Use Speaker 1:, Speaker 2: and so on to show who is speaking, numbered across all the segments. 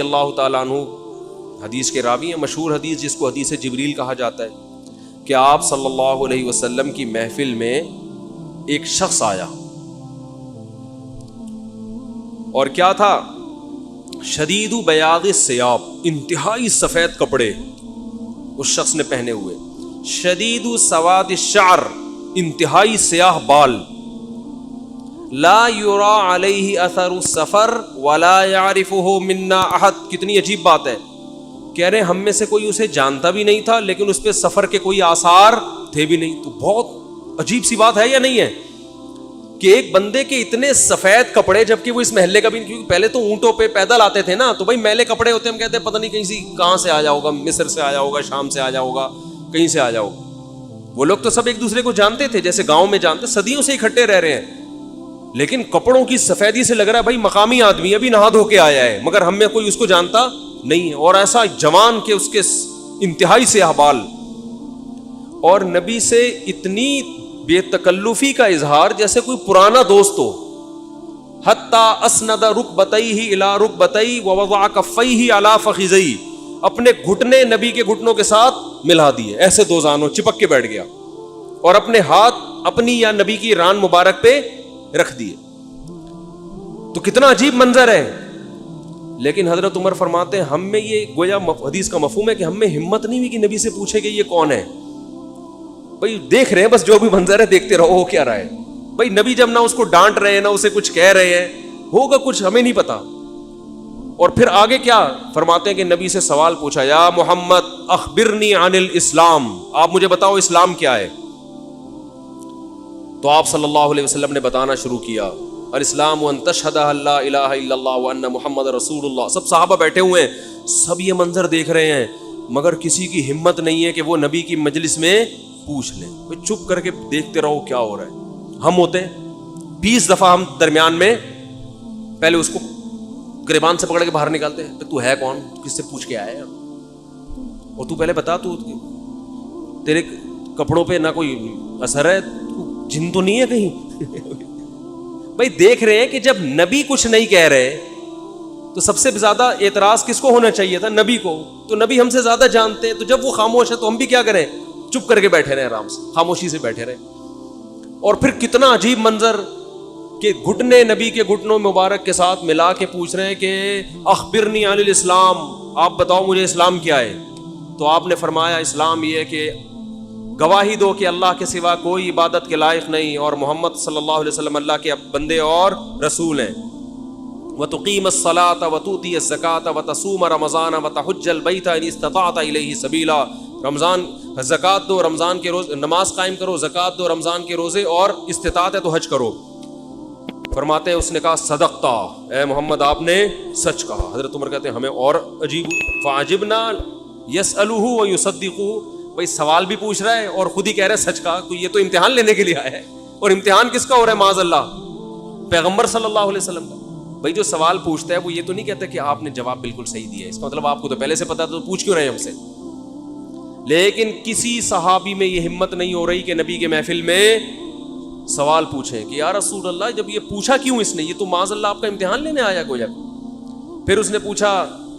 Speaker 1: اللہ تعالیٰ عنہ حدیث کے راوی ہیں، مشہور حدیث جس کو حدیث جبریل کہا جاتا ہے کہ آپ صلی اللہ علیہ وسلم کی محفل میں ایک شخص آیا اور کیا تھا؟ شدید بیاض الثیاب، انتہائی سفید کپڑے اس شخص نے پہنے ہوئے، شدید سواد الشعر، انتہائی سیاہ بال، لا یرا علیہ اثر السفر ولا یعرفہ منا احد۔ کتنی عجیب بات ہے، کہہ رہے ہم میں سے کوئی اسے جانتا بھی نہیں تھا لیکن اس پہ سفر کے کوئی آثار تھے بھی نہیں۔ تو بہت عجیب سی بات ہے یا نہیں ہے کہ ایک بندے کے اتنے سفید کپڑے، جبکہ وہ اس محلے کا بھی نہیں، کیونکہ پہلے تو اونٹوں پہ پیدل آتے تھے نا، تو بھائی میلے کپڑے ہوتے ہیں، ہم کہتے ہیں پتہ نہیں کہیں سے کہاں سے آیا ہوگا، مصر سے آیا ہوگا، شام سے آیا ہوگا، کہیں سے آیا ہوگا۔ وہ لوگ تو سب ایک دوسرے کو جانتے تھے، جیسے گاؤں میں جانتے، صدیوں سے اکٹھے رہ رہے ہیں، لیکن کپڑوں کی سفیدی سے لگ رہا ہے بھائی مقامی آدمی ہے، ابھی نہا دھو کے آیا ہے، مگر ہم میں کوئی اس کو جانتا نہیں ہے۔ اور ایسا جوان کہ اس کے انتہائی سیاہ بال، اور نبی سے اتنی بے تکلفی کا اظہار جیسے کوئی پرانا دوست ہو، حتی اسند رکبتیہ الی رکبتیہ ووضع کفیہ علی فخذیہ، اپنے گھٹنے نبی کے گھٹنوں کے ساتھ ملا دیے، ایسے دو زانوں چپک کے بیٹھ گیا، اور اپنے ہاتھ اپنی یا نبی کی ران مبارک پہ رکھ دیے۔ تو کتنا عجیب منظر ہے، لیکن حضرت عمر فرماتے ہیں ہم میں یہ گویا حدیث کا مفہوم ہے کہ ہم میں ہمت نہیں ہوئی کہ نبی سے پوچھے کہ یہ کون ہے۔ بھائی دیکھ رہے ہیں بس جو بھی منظر ہے دیکھتے رہو، ہو کیا رہا ہے بھائی، نبی جب نہ اس کو ڈانٹ رہے ہیں نہ اسے کچھ کہہ رہے ہیں، ہوگا کچھ ہمیں نہیں پتا۔ اور پھر آگے کیا فرماتے ہیں کہ نبی سے سوال پوچھا، یا محمد اخبرنی عن الاسلام، آپ مجھے بتاؤ اسلام کیا ہے۔ تو آپ صلی اللہ علیہ وسلم نے بتانا شروع کیا، الاسلام ان تشہد ان لا الہ الا اللہ وان محمد رسول اللہ۔ سب صحابہ بیٹھے ہوئے ہیں، سب یہ منظر دیکھ رہے ہیں، مگر کسی کی ہمت نہیں ہے کہ وہ نبی کی مجلس میں پوچھ لیں۔ چپ کر کے دیکھتے رہو کیا ہو رہا ہے۔ ہم ہوتے 20 دفعہ ہم درمیان میں پہلے اس کو گریبان سے پکڑ کے باہر نکالتے ہیں، تو ہے کون، کس سے پوچھ کے آیا ہے، اور تو پہلے بتا، تو تیرے کپڑوں پہ نہ کوئی اثر ہے، جن تو نہیں ہے کہیں۔ بھائی دیکھ رہے ہیں کہ جب نبی کچھ نہیں کہہ رہے تو سب سے زیادہ اعتراض کس کو ہونا چاہیے تھا؟ نبی کو۔ تو نبی ہم سے زیادہ جانتے ہیں، تو جب وہ خاموش ہے تو ہم بھی کیا کریں؟ چپ کر کے بیٹھے رہے، آرام سے خاموشی سے بیٹھے رہے۔ اور پھر کتنا عجیب منظر کہ گھٹنے نبی کے گھٹنوں مبارک کے ساتھ ملا کے پوچھ رہے ہیں کہ اخبرنی عن الاسلام، آپ بتاؤ مجھے اسلام کیا ہے۔ تو آپ نے فرمایا اسلام یہ ہے کہ گواہی دو کہ اللہ کے سوا کوئی عبادت کے لائق نہیں، اور محمد صلی اللہ علیہ وسلم اللہ کے بندے اور رسول ہیں، وَتُقِيمَ الصَّلَاةَ وَتُؤْتِيَ الزَّكَاةَ وَتَصُومَ رَمَضَانَ وَتَحُجَّ الْبَيْتَ إِنِ اسْتَطَعْتَ إِلَيْهِ سَبِيلًا۔ رمضان زکوٰۃ دو، رمضان کے روز نماز قائم کرو، زکوٰۃ دو، رمضان کے روزے، اور استطاعت ہے تو حج کرو۔ فرماتے ہیں اس نے کہا صدقتا، اے محمد آپ نے سچ کہا۔ حضرت عمر کہتے ہیں ہمیں اور عجیب، فَعَجِبْنَا يَسْأَلُهُ وَيُصَدِّقُهُ، بھائی سوال بھی پوچھ رہا ہے اور خود ہی کہہ رہا ہے سچ کہا، تو یہ تو امتحان لینے کے لیے آیا ہے، اور امتحان کس کا ہو رہا ہے؟ معاذ اللہ پیغمبر صلی اللہ علیہ وسلم کا۔ بھائی جو سوال پوچھتا ہے وہ یہ تو نہیں کہتا کہ آپ نے جواب بالکل صحیح دیا ہے، اس کا مطلب آپ کو تو پہلے سے پتا تو پوچھ کیوں رہے ہیں ہم سے۔ لیکن کسی صحابی میں یہ ہمت نہیں ہو رہی کہ نبی کے محفل میں سوال پوچھیں کہ یا رسول اللہ جب یہ پوچھا کیوں اس نے، یہ تو معاذ اللہ آپ کا امتحان لینے آیا گویا۔ پھر اس نے پوچھا،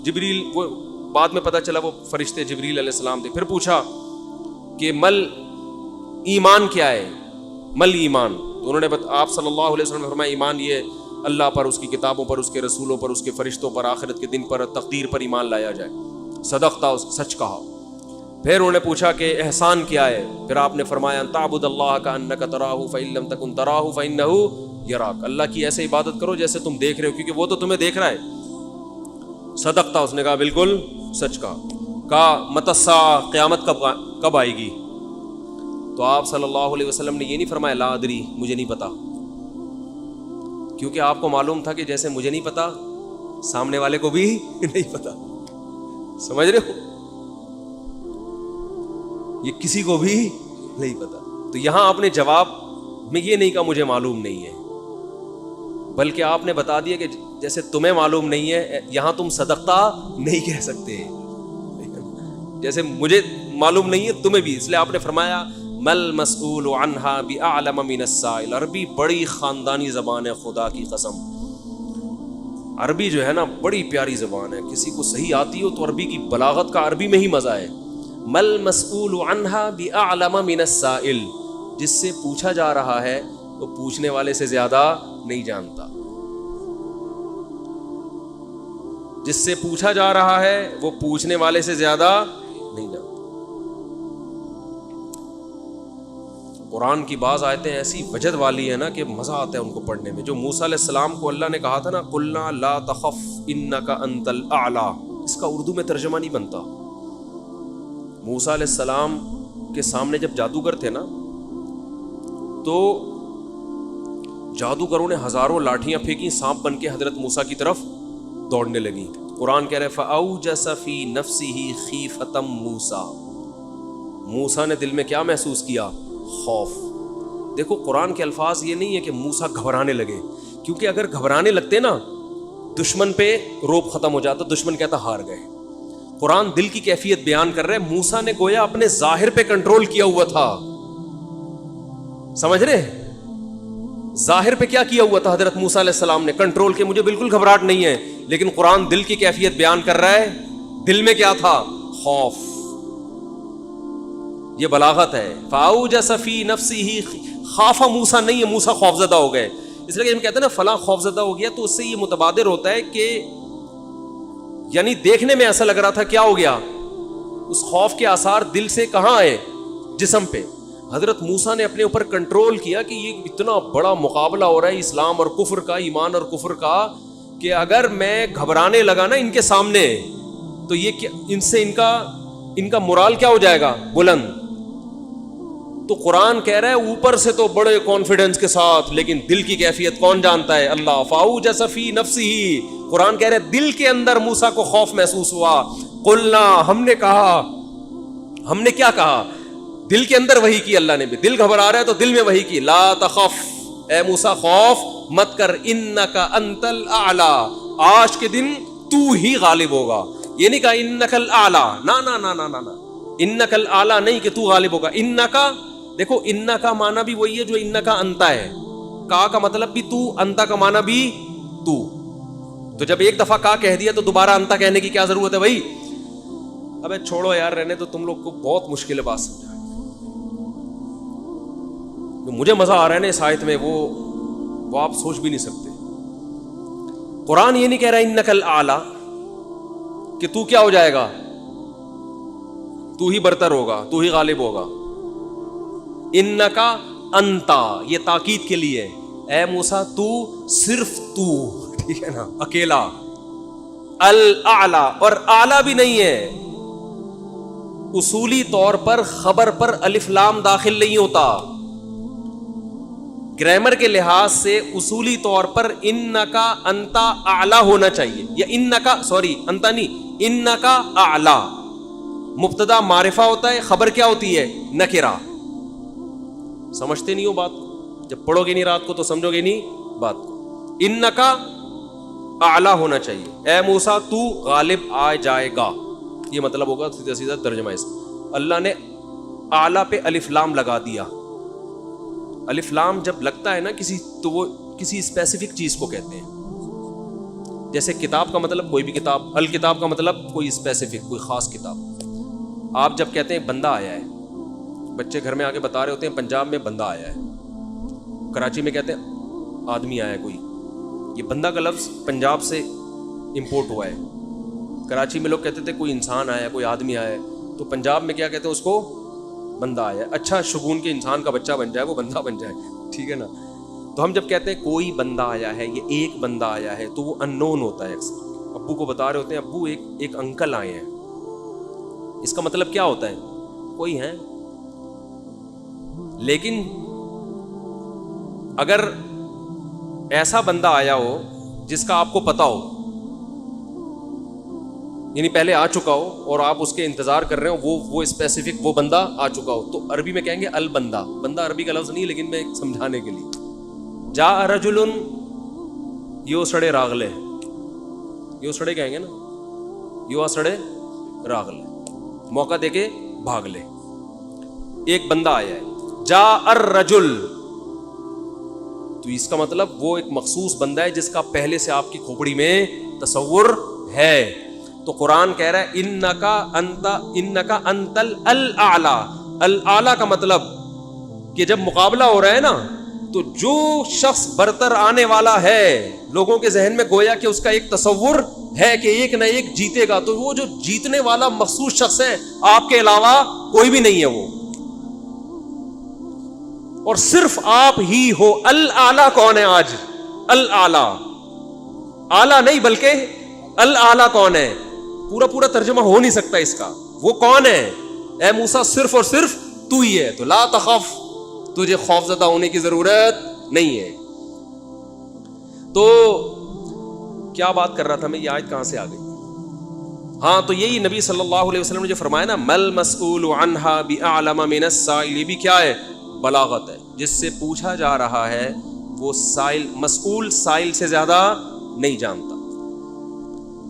Speaker 1: جبریل، وہ بعد میں پتا چلا وہ فرشتے جبریل علیہ السلام تھے، پھر پوچھا کہ مل ایمان کیا ہے، مل ایمان، تو انہوں نے آپ صلی اللہ علیہ وسلم نے فرمایا ایمان یہ اللہ پر، اس کی کتابوں پر، اس کے رسولوں پر، اس کے فرشتوں پر، آخرت کے دن پر، تقدیر پر ایمان لایا جائے۔ صدقتا، سچ کہا۔ پھر انہوں نے پوچھا کہ احسان کیا ہے، پھر آپ نے فرمایا ان تعبد اللہ کأنک تراہ فإن لم تکن تراہ فإنہ یراک، اللہ کی ایسے عبادت کرو جیسے تم دیکھ رہے ہو، کیونکہ وہ تو تمہیں دیکھ رہا ہے۔ صدقتا، اس نے کہا بالکل سچ کہا۔ متی الساعہ، قیامت کب آئے گی؟ تو آپ صلی اللہ علیہ وسلم نے یہ نہیں فرمایا لا ادری، مجھے نہیں پتا، کیونکہ آپ کو معلوم تھا کہ جیسے مجھے نہیں پتا سامنے والے کو بھی نہیں پتا، سمجھ رہے ہو، یہ کسی کو بھی نہیں پتا۔ تو یہاں آپ نے جواب میں یہ نہیں کہا مجھے معلوم نہیں ہے، بلکہ آپ نے بتا دیا کہ جیسے تمہیں معلوم نہیں ہے، یہاں تم صدقتا نہیں کہہ سکتے، جیسے مجھے معلوم نہیں ہے تمہیں بھی، اس لیے آپ نے فرمایا مل مسئول عنہا بأعلم من السائل۔ عربی بڑی خاندانی زبان ہے، خدا کی قسم، عربی جو ہے نا بڑی پیاری زبان ہے, کسی کو صحیح آتی ہو تو عربی کی بلاغت کا عربی میں ہی مزہ ہے. مل مسئول عنہا بأعلم من السائل, جس سے پوچھا جا رہا ہے وہ پوچھنے والے سے زیادہ نہیں جانتا. جس سے پوچھا جا رہا ہے وہ پوچھنے والے سے زیادہ نہیں جانتا. قرآن کی بعض آیتیں ایسی وجد والی ہیں نا کہ مزہ آتا ہے ان کو پڑھنے میں. جو موسیٰ علیہ السلام کو اللہ نے کہا تھا نا قلنا لا تخف انک انت الاعلی, اس کا اردو میں ترجمہ نہیں بنتا. موسیٰ علیہ السلام کے سامنے جب جادوگر تھے نا تو جادوگروں نے ہزاروں لاٹھیاں پھینکی, سانپ بن کے حضرت موسیٰ کی طرف دوڑنے لگی. قرآن کہہ رہے فَأَوْجَسَ فِي نَفْسِهِ خِيفَةً مُوسَىٰ, موسیٰ نے دل میں کیا محسوس کیا؟ خوف. دیکھو قرآن کے الفاظ یہ نہیں ہے کہ موسیٰ گھبرانے لگے, کیونکہ اگر گھبرانے لگتے نا دشمن پہ روب ختم ہو جاتا, دشمن کہتا ہار گئے. قرآن دل کی کیفیت بیان کر رہے, موسیٰ نے گویا اپنے ظاہر پہ کنٹرول کیا ہوا تھا. سمجھ رہے, ظاہر پہ کیا کیا ہوا تھا حضرت موسیٰ علیہ السلام نے کنٹرول کے, مجھے بالکل گھبراہٹ نہیں ہے. لیکن قرآن دل کی کیفیت بیان کر رہا ہے, دل میں کیا تھا؟ خوف. یہ بلاغت ہے. فَأَوْجَسَ فِي نَفْسِهِ خَافَ موسیٰ نہیں ہے, موسیٰ خوفزدہ ہو گئے. اس لیے ہم کہتے ہیں نا فلاں خوفزدہ ہو گیا, تو اس سے یہ متبادر ہوتا ہے کہ یعنی دیکھنے میں ایسا لگ رہا تھا کیا ہو گیا, اس خوف کے آثار دل سے کہاں آئے؟ جسم پہ. حضرت موسیٰ نے اپنے اوپر کنٹرول کیا کہ یہ اتنا بڑا مقابلہ ہو رہا ہے اسلام اور کفر کا, ایمان اور کفر کا, کہ اگر میں گھبرانے لگا نا ان کے سامنے تو یہ کیا, ان سے ان کا مورال کیا ہو جائے گا؟ بلند. تو قرآن کہہ رہا ہے اوپر سے تو بڑے کانفیڈنس کے ساتھ, لیکن دل کی کیفیت کون جانتا ہے؟ اللہ. فَأَوْجَسَ فِي نَفْسِهِ, قرآن کہہ رہا ہے دل کے اندر موسیٰ کو خوف محسوس ہوا. قلنا, ہم نے کہا, ہم نے کیا کہا؟ دل کے اندر وحی کی اللہ نے بھی. دل گھبرا رہا ہے تو دل میں وحی کی, لا تخف, اے موسیٰ خوف مت کر, انک انت الاعلی, آج کے دن تو ہی غالب ہوگا. یہ نہیں کہا انک الاعلی, نا نا نا نا نا, انک الاعلی نہیں کہ تو غالب ہوگا. انکا, دیکھو انکا کا معنی بھی وہی ہے جو انکا انتا ہے. کا مطلب بھی تو, انتا کا معنی بھی تو. تو جب ایک دفعہ کا کہہ دیا تو دوبارہ انتا کہنے کی کیا ضرورت ہے بھائی؟ ابے چھوڑو یار, رہنے تو تم لوگ کو بہت مشکل ہے بات سمجھا. مجھے مزہ آ رہا ہے نا اس آیت میں, وہ آپ سوچ بھی نہیں سکتے. قرآن یہ نہیں کہہ رہا انک الاعلی کہ تو کیا ہو جائے گا, تو ہی برتر ہوگا, تو ہی غالب ہوگا. انکا انتا, یہ تاکید کے لیے, اے موسیٰ تو, صرف تو, ٹھیک ہے نا, اکیلا. الاعلی, اور اعلی بھی نہیں ہے. اصولی طور پر خبر پر الف لام داخل نہیں ہوتا. گرامر کے لحاظ سے اصولی طور پر انکا انتا اعلی ہونا چاہیے, یا انکا, سوری انتا نہیں, انکا اعلی. مبتدا معرفہ ہوتا ہے, خبر کیا ہوتی ہے؟ نکرہ. سمجھتے نہیں ہو بات کو, جب پڑھو گے نہیں رات کو تو سمجھو گے نہیں بات کو. انکا اعلی ہونا چاہیے, اے موسیٰ تو غالب آ جائے گا, یہ مطلب ہوگا سیدھا سیدھا ترجمہ اس. اللہ نے اعلی پہ الف لام لگا دیا. الف لام جب لگتا ہے نا کسی, تو وہ کسی اسپیسیفک چیز کو کہتے ہیں. جیسے کتاب کا مطلب کوئی بھی کتاب, الکتاب کا مطلب کوئی اسپیسیفک, کوئی خاص کتاب. آپ جب کہتے ہیں بندہ آیا ہے, بچے گھر میں آ کے بتا رہے ہوتے ہیں پنجاب میں بندہ آیا ہے, کراچی میں کہتے ہیں آدمی آیا ہے کوئی. یہ بندہ کا لفظ پنجاب سے امپورٹ ہوا ہے. کراچی میں لوگ کہتے تھے کوئی انسان آیا ہے, کوئی آدمی آیا ہے, تو پنجاب میں کیا کہتے ہیں اس کو؟ بندہ آیا ہے. اچھا شگون کے انسان کا بچہ بن جائے, وہ بندہ بن جائے, ٹھیک ہے نا. تو ہم جب کہتے ہیں کوئی بندہ آیا ہے, یہ ایک بندہ آیا ہے, تو وہ ان نون ہوتا ہے. ابو کو بتا رہے ہوتے ہیں ابو ایک انکل آئے ہیں, اس کا مطلب کیا ہوتا ہے؟ کوئی ہے. لیکن اگر ایسا بندہ آیا ہو جس کا آپ کو پتا ہو, یعنی پہلے آ چکا ہو اور آپ اس کے انتظار کر رہے ہو, وہ اسپیسیفک وہ بندہ آ چکا ہو, تو عربی میں کہیں گے البندہ. بندہ عربی کا لفظ نہیں, لیکن میں سمجھانے کے لیے. جاء رجل یو سڑے راغلے, یو سڑے کہیں گے نا, یو آ سڑے راغلے, موقع دے کے بھاگ لے. ایک بندہ آیا ہے. جاء الرجل, تو اس کا مطلب وہ ایک مخصوص بندہ ہے جس کا پہلے سے آپ کی کھوپڑی میں تصور ہے. تو قرآن کہہ رہا ہے انکا انت الاعلی. الاعلی کا مطلب کہ جب مقابلہ ہو رہا ہے نا تو جو شخص برتر آنے والا ہے لوگوں کے ذہن میں گویا کہ اس کا ایک تصور ہے کہ ایک نہ ایک جیتے گا, تو وہ جو جیتنے والا مخصوص شخص ہے آپ کے علاوہ کوئی بھی نہیں ہے وہ, اور صرف آپ ہی ہو. الاعلی کون ہے آج؟ الاعلی, اعلی نہیں بلکہ الاعلی کون ہے؟ پورا ترجمہ ہو نہیں سکتا اس کا. وہ کون ہے؟ اے موسیٰ صرف اور صرف تو ہی ہے. تو لا تخف, تجھے خوف زدہ ہونے کی ضرورت نہیں ہے. تو کیا بات کر رہا تھا میں, یہ آیت کہاں سے آ گئی؟ ہاں, تو یہی نبی صلی اللہ علیہ وسلم نے جو فرمایا نا مل مسئول عنہا بأعلم من السائل, بھی کیا ہے؟ بلاغت ہے. جس سے پوچھا جا رہا ہے وہ مسئول سائل سے زیادہ نہیں جانتا.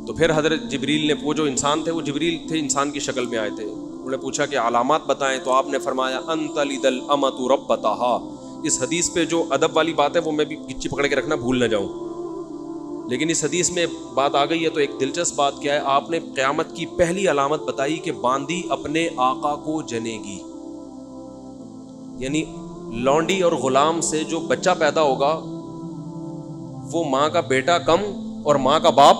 Speaker 1: تو پھر حضرت جبریل نے, وہ جو انسان تھے وہ جبریل تھے, انسان کی شکل میں آئے تھے, انہوں نے پوچھا کہ علامات بتائیں, تو آپ نے فرمایا انت لد الامۃ ربتہا. اس حدیث پہ جو ادب والی بات ہے وہ میں بھی گچی پکڑ کے رکھنا بھول نہ جاؤں, لیکن اس حدیث میں بات آ گئی ہے. تو ایک دلچسپ بات کیا ہے, آپ نے قیامت کی پہلی علامت بتائی کہ باندی اپنے آقا کو جنے گی. یعنی لونڈی اور غلام سے جو بچہ پیدا ہوگا وہ ماں کا بیٹا کم اور ماں کا باپ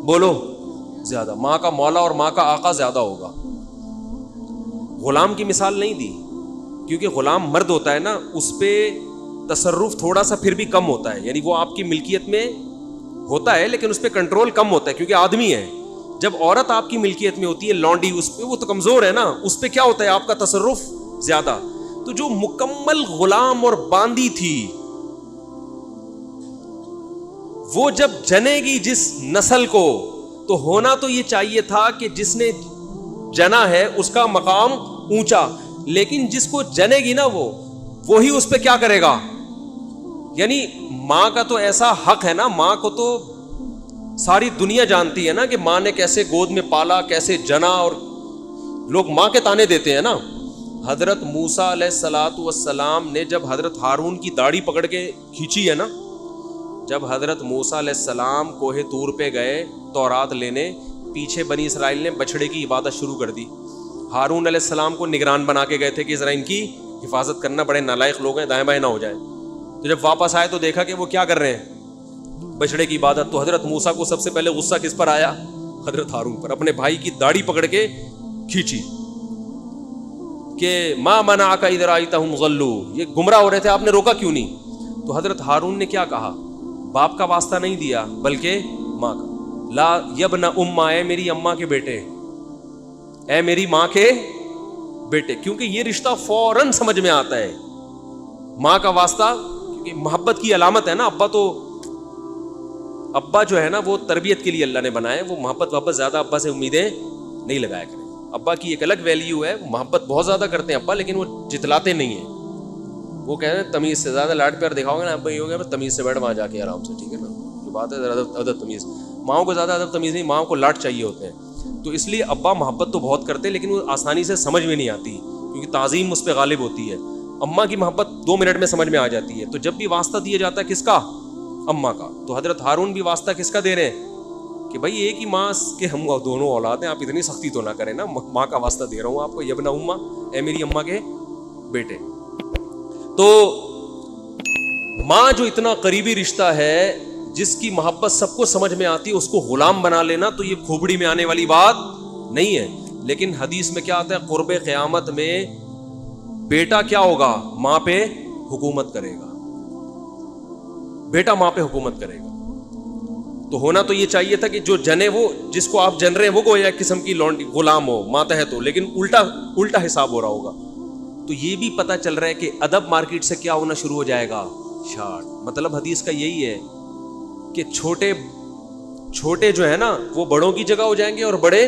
Speaker 1: بولو زیادہ, ماں کا مولا اور ماں کا آقا زیادہ ہوگا. غلام کی مثال نہیں دی کیونکہ غلام مرد ہوتا ہے نا, اس پہ تصرف تھوڑا سا پھر بھی کم ہوتا ہے, یعنی وہ آپ کی ملکیت میں ہوتا ہے لیکن اس پہ کنٹرول کم ہوتا ہے کیونکہ آدمی ہے. جب عورت آپ کی ملکیت میں ہوتی ہے لونڈی, اس پہ وہ تو کمزور ہے نا, اس پہ کیا ہوتا ہے آپ کا تصرف زیادہ. تو جو مکمل غلام اور باندی تھی وہ جب جنے گی جس نسل کو, تو ہونا تو یہ چاہیے تھا کہ جس نے جنا ہے اس کا مقام اونچا, لیکن جس کو جنے گی نا وہی اس پہ کیا کرے گا. یعنی ماں کا تو ایسا حق ہے نا, ماں کو تو ساری دنیا جانتی ہے نا کہ ماں نے کیسے گود میں پالا, کیسے جنا, اور لوگ ماں کے تانے دیتے ہیں نا. حضرت موسیٰ علیہ الصلاۃ والسلام نے جب حضرت ہارون کی داڑھی پکڑ کے کھینچی ہے نا, جب حضرت موسیٰ علیہ السلام کوہ طور پہ گئے تورات لینے, پیچھے بنی اسرائیل نے بچڑے کی عبادت شروع کر دی. ہارون علیہ السلام کو نگران بنا کے گئے تھے کہ ذرا ان کی حفاظت کرنا, بڑے نالائق لوگ ہیں, دائیں بائیں نہ ہو جائے. تو جب واپس آئے تو دیکھا کہ وہ کیا کر رہے ہیں, بچڑے کی عبادت. تو حضرت موسیٰ کو سب سے پہلے غصہ کس پر آیا؟ حضرت ہارون پر. اپنے بھائی کی داڑھی پکڑ کے کھینچی کہ ما منعک اذ رأیتہم ضلوا, یہ گمراہ ہو رہے تھے, آپ نے روکا کیوں نہیں؟ تو حضرت ہارون نے کیا کہا, باپ کا واسطہ نہیں دیا بلکہ ماں کا. لا یبن اماں, اے میری اماں کے بیٹے, اے میری ماں کے بیٹے, کیونکہ یہ رشتہ فوراً سمجھ میں آتا ہے. ماں کا واسطہ کیونکہ محبت کی علامت ہے نا. ابا جو ہے نا وہ تربیت کے لیے اللہ نے بنائے, وہ محبت زیادہ ابا سے امیدیں نہیں لگایا کریں. ابا کی ایک الگ ویلیو ہے, محبت بہت زیادہ کرتے ہیں ابا, لیکن وہ جتلاتے نہیں ہیں. وہ کہتے ہیں تمیز سے زیادہ لاڈ پیار دکھاؤ گے نا ابا, یہ ہو گیا تمیز سے بیٹھ وہاں جا کے آرام سے, ٹھیک ہے نا, جو بات ہے ادب تمیز. ماؤں کو زیادہ ادب تمیز نہیں, ماؤں کو لاڈ چاہیے ہوتے ہیں. تو اس لیے ابا محبت تو بہت کرتے ہیں لیکن وہ آسانی سے سمجھ میں نہیں آتی کیونکہ تعظیم اس پہ غالب ہوتی ہے. اماں کی محبت 2 منٹ میں سمجھ میں آ جاتی ہے. تو جب بھی واسطہ دیا جاتا ہے کس کا؟ اماں کا. تو حضرت ہارون بھی واسطہ کس کا دے رہے ہیں کہ بھائی ایک ہی ماں کے ہم دونوں اولاد ہیں, آپ اتنی سختی تو نہ کریں نا, ماں کا واسطہ دے رہا ہوں آپ کو, یبن اماں, اے میری اماں کے بیٹے. تو ماں جو اتنا قریبی رشتہ ہے, جس کی محبت سب کو سمجھ میں آتی ہے, اس کو غلام بنا لینا تو یہ کھوپڑی میں آنے والی بات نہیں ہے. لیکن حدیث میں کیا آتا ہے, قرب قیامت میں بیٹا کیا ہوگا, ماں پہ حکومت کرے گا, بیٹا ماں پہ حکومت کرے گا. تو ہونا تو یہ چاہیے تھا کہ جو جنے, وہ جس کو آپ جن رہے ہیں وہ کوئی ایک قسم کی لونڈی غلام ہو, ماتحت ہو, لیکن الٹا حساب ہو رہا ہوگا. تو یہ بھی پتہ چل رہا ہے کہ ادب مارکیٹ سے کیا ہونا شروع ہو جائے گا, شارٹ. مطلب حدیث کا یہی ہے کہ چھوٹے جو ہے نا وہ بڑوں کی جگہ ہو جائیں گے, اور بڑے,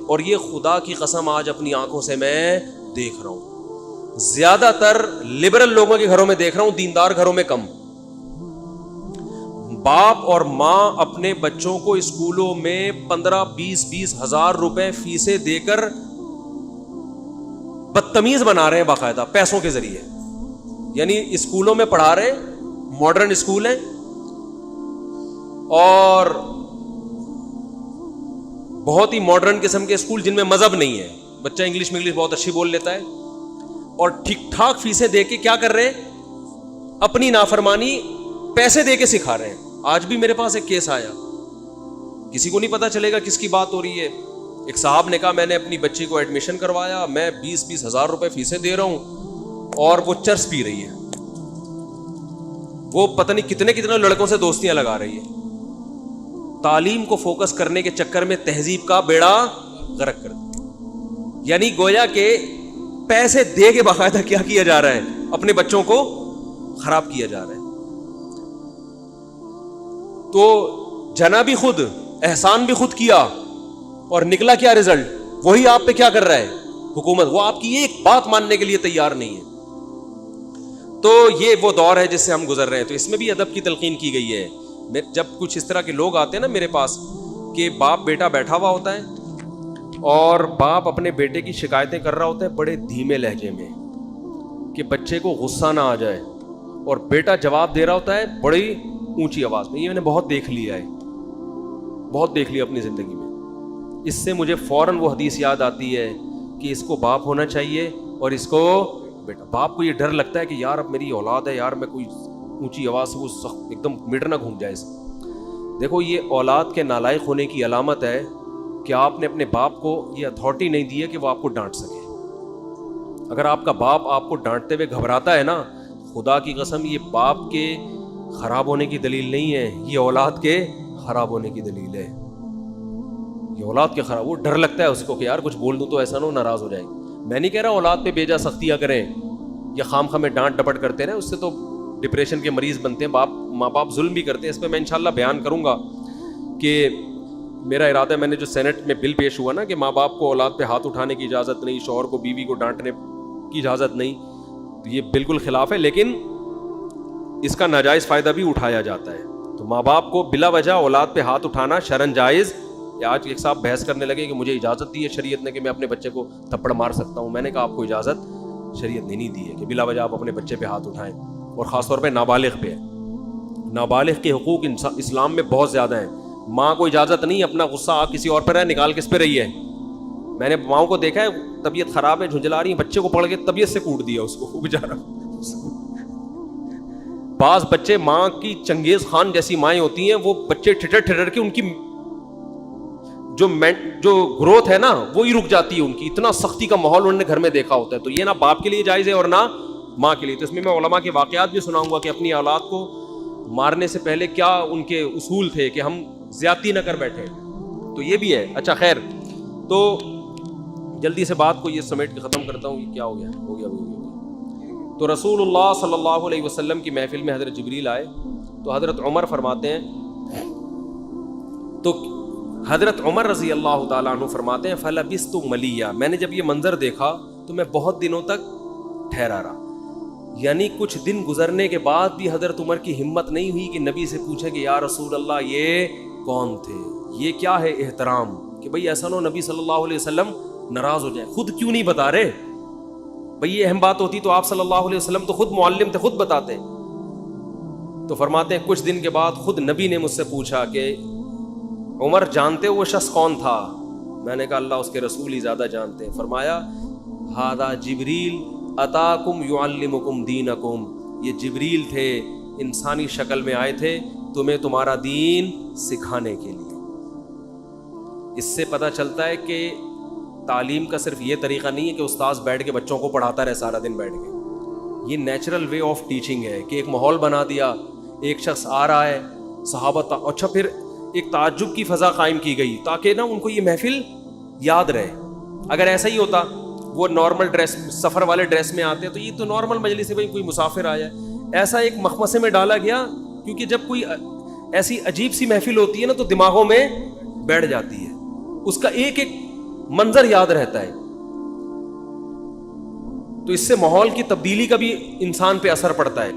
Speaker 1: اور یہ خدا کی قسم آج اپنی آنکھوں سے میں دیکھ رہا ہوں, زیادہ تر لبرل لوگوں کے گھروں میں دیکھ رہا ہوں, دیندار گھروں میں کم. باپ اور ماں اپنے بچوں کو اسکولوں میں 15-20 ہزار روپے فیسیں دے کر بدتمیز بنا رہے ہیں باقاعدہ پیسوں کے ذریعے. یعنی اسکولوں میں پڑھا رہے, ماڈرن اسکول ہیں اور بہت ہی ماڈرن قسم کے اسکول جن میں مذہب نہیں ہے. بچہ انگلش میں انگلش بہت اچھی بول لیتا ہے اور ٹھیک ٹھاک فیسیں دے کے کیا کر رہے ہیں, اپنی نافرمانی پیسے دے کے سکھا رہے ہیں. آج بھی میرے پاس ایک کیس آیا, کسی کو نہیں پتا چلے گا کس کی بات ہو رہی ہے. ایک صاحب نے کہا میں نے اپنی بچی کو ایڈمیشن کروایا, میں 20-20 ہزار روپے فیسیں دے رہا ہوں اور وہ چرس پی رہی ہے, وہ پتہ نہیں کتنے کتنے لڑکوں سے دوستیاں لگا رہی ہے. تعلیم کو فوکس کرنے کے چکر میں تہذیب کا بیڑا غرق کر دیا. یعنی گویا کہ پیسے دے کے باقاعدہ کیا کیا جا رہا ہے, اپنے بچوں کو خراب کیا جا رہا ہے. تو جنا بھی خود, احسان بھی خود کیا, اور نکلا کیا رزلٹ؟ وہی آپ پہ کیا کر رہا ہے حکومت, وہ آپ کی ایک بات ماننے کے لیے تیار نہیں ہے. تو یہ وہ دور ہے جس سے ہم گزر رہے ہیں. تو اس میں بھی ادب کی تلقین کی گئی ہے. جب کچھ اس طرح کے لوگ آتے ہیں نا میرے پاس کہ باپ بیٹا بیٹھا ہوا ہوتا ہے اور باپ اپنے بیٹے کی شکایتیں کر رہا ہوتا ہے بڑے دھیمے لہجے میں کہ بچے کو غصہ نہ آ جائے, اور بیٹا جواب دے رہا ہوتا ہے بڑی اونچی آواز میں. یہ میں نے بہت دیکھ لیا ہے, بہت دیکھ لیا اپنی زندگی میں. اس سے مجھے فوراً وہ حدیث یاد آتی ہے کہ اس کو باپ ہونا چاہیے اور اس کو بیٹا. باپ کو یہ ڈر لگتا ہے کہ یار اب میری اولاد ہے, یار میں کوئی اونچی آواز سے وہ ایک دم میٹر نہ گھوم جائے. دیکھو یہ اولاد کے نالائق ہونے کی علامت ہے کہ آپ نے اپنے باپ کو یہ اتھارٹی نہیں دی ہے کہ وہ آپ کو ڈانٹ سکے. اگر آپ کا باپ آپ کو ڈانٹتے ہوئے گھبراتا ہے نا, خدا کی قسم یہ باپ کے خراب ہونے کی دلیل نہیں ہے, یہ اولاد کے خراب ہونے کی دلیل ہے. یہ اولاد کے خراب, وہ ڈر لگتا ہے اس کو کہ یار کچھ بول دوں تو ایسا نہ ہو ناراض ہو جائے. میں نہیں کہہ رہا اولاد پہ بیجا سختیاں کریں یا خام خامے ڈانٹ ڈپٹ کرتے رہیں, اس سے تو ڈپریشن کے مریض بنتے ہیں. ماں باپ ظلم بھی کرتے ہیں. اس پہ میں انشاءاللہ بیان کروں گا کہ میرا ارادہ ہے, میں نے جو سینٹ میں بل پیش ہوا نا کہ ماں باپ کو اولاد پہ ہاتھ اٹھانے کی اجازت نہیں, شوہر کو بیوی کو ڈانٹنے کی اجازت نہیں, یہ بالکل خلاف ہے, لیکن اس کا ناجائز فائدہ بھی اٹھایا جاتا ہے. تو ماں باپ کو بلا وجہ اولاد پہ ہاتھ اٹھانا شرعن جائز. آج ایک صاحب بحث کرنے لگے کہ مجھے اجازت دی ہے شریعت نے کہ میں اپنے بچے کو تھپڑ مار سکتا ہوں. میں نے کہا آپ کو اجازت شریعت نے نہیں دی ہے کہ بلا وجہ آپ اپنے بچے پہ ہاتھ اٹھائیں, اور خاص طور پہ نابالغ پہ. نابالغ کے حقوق اسلام میں بہت زیادہ ہیں. ماں کو اجازت نہیں اپنا غصہ آپ کسی اور پر ہے نکال کس پہ رہی ہے. میں نے ماؤں کو دیکھا ہے طبیعت خراب ہے جھنجلا رہی ہیں, بچے کو پڑھ کے طبیعت سے کوٹ دیا اس کو, وہ بیچارہ. بعض بچے ماں کی چنگیز خان جیسی مائیں ہوتی ہیں, وہ بچے ٹھٹر ٹھٹر کے ان کی جو گروتھ ہے نا وہی رک جاتی ہے ان کی. اتنا سختی کا ماحول انہوں نے گھر میں دیکھا ہوتا ہے. تو یہ نہ باپ کے لیے جائز ہے اور نہ ماں کے لیے. تو اس میں علماء کے واقعات بھی سناؤں گا کہ اپنی اولاد کو مارنے سے پہلے کیا ان کے اصول تھے کہ ہم زیادتی نہ کر بیٹھے. تو یہ بھی ہے. اچھا خیر, تو جلدی سے بات کو یہ سمیٹ کے ختم کرتا ہوں. یہ کیا ہو گیا. تو رسول اللہ صلی اللہ علیہ وسلم کی محفل میں حضرت جبریل آئے تو حضرت عمر فرماتے ہیں, تو حضرت عمر رضی اللہ تعالیٰ عنہ فرماتے ہیں فلبثت ملیہ, میں نے جب یہ منظر دیکھا تو میں بہت دنوں تک ٹھہرا رہا. یعنی کچھ دن گزرنے کے بعد بھی حضرت عمر کی ہمت نہیں ہوئی کہ نبی سے پوچھے کہ یا رسول اللہ یہ کون تھے, یہ کیا ہے احترام, کہ بھئی ایسا نہ ہو نبی صلی اللہ علیہ وسلم ناراض ہو جائے. خود کیوں نہیں بتا رہے بھئی, یہ اہم بات ہوتی تو آپ صلی اللہ علیہ وسلم تو خود معلم تھے, خود بتاتے. تو فرماتے ہیں کچھ دن کے بعد خود نبی نے مجھ سے پوچھا کہ عمر جانتے ہو وہ شخص کون تھا؟ میں نے کہا اللہ اس کے رسول ہی زیادہ جانتے ہیں. فرمایا ھذا جبریل اتاکم یعلمکم دینکم, یہ جبریل تھے انسانی شکل میں آئے تھے تمہیں تمہارا دین سکھانے کے لیے. اس سے پتہ چلتا ہے کہ تعلیم کا صرف یہ طریقہ نہیں ہے کہ استاذ بیٹھ کے بچوں کو پڑھاتا رہے سارا دن بیٹھ کے. یہ نیچرل وے آف ٹیچنگ ہے کہ ایک ماحول بنا دیا, ایک شخص آ رہا ہے, صحابہ اچھا پھر ایک تعجب کی فضا قائم کی گئی تاکہ نا ان کو یہ محفل یاد رہے. اگر ایسا ہی ہوتا وہ نارمل ڈریس سفر والے ڈریس میں آتے تو یہ تو نارمل مجلس ہے, بھائی کوئی مسافر آیا. ایسا ایک مخمصے میں ڈالا گیا کیونکہ جب کوئی ایسی عجیب سی محفل ہوتی ہے نا تو دماغوں میں بیٹھ جاتی ہے, اس کا ایک ایک منظر یاد رہتا ہے. تو اس سے ماحول کی تبدیلی کا بھی انسان پہ اثر پڑتا ہے.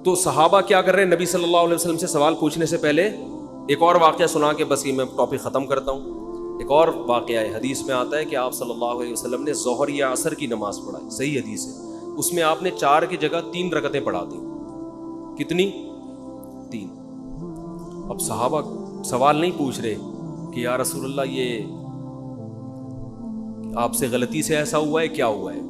Speaker 1: تو صحابہ کیا کر رہے ہیں, نبی صلی اللہ علیہ وسلم سے سوال پوچھنے سے پہلے ایک اور واقعہ سنا کے بس یہ میں ٹاپک ختم کرتا ہوں. ایک اور واقعہ ہے, حدیث میں آتا ہے کہ آپ صلی اللہ علیہ وسلم نے ظہر یا عصر کی نماز پڑھائی, صحیح حدیث ہے. اس میں آپ نے 4 کی جگہ 3 رکعتیں پڑھا دیں. کتنی؟ 3. اب صحابہ سوال نہیں پوچھ رہے کہ یا رسول اللہ یہ آپ سے غلطی سے ایسا ہوا ہے، کیا ہوا ہے؟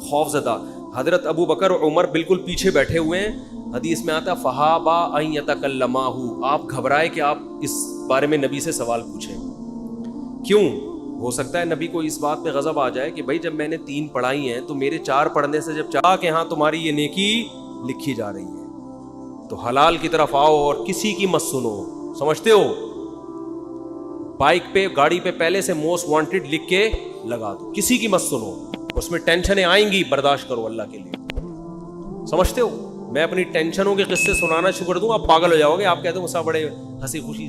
Speaker 1: خوف زدہ. حضرت ابو بکر اور عمر بالکل پیچھے بیٹھے ہوئے ہیں. حدیث میں آتا فہابا ان یتکلماہ، آپ گھبرائے کہ آپ اس بارے میں نبی سے سوال پوچھیں. کیوں؟ ہو سکتا ہے نبی کو اس بات پہ غضب آ جائے کہ بھائی جب میں نے 3 پڑھائی ہیں تو میرے 4 پڑھنے سے جب چاہا کہ ہاں تمہاری یہ نیکی لکھی جا رہی ہے تو حلال کی طرف آؤ اور کسی کی مت سنو. سمجھتے ہو؟ بائک پہ گاڑی پہ پہلے سے موسٹ وانٹڈ لکھ کے لگا دو، کسی کی مت سنو. اس میں ٹینشنیں آئیں گی، برداشت کرو اللہ کے لیے. سمجھتے ہو؟ میں اپنی ٹینشنوں کے قصے سنانا شروع کر دوں آپ پاگل ہو جاؤ گے. آپ کہتے ہو مسا بڑے ہنسی خوشی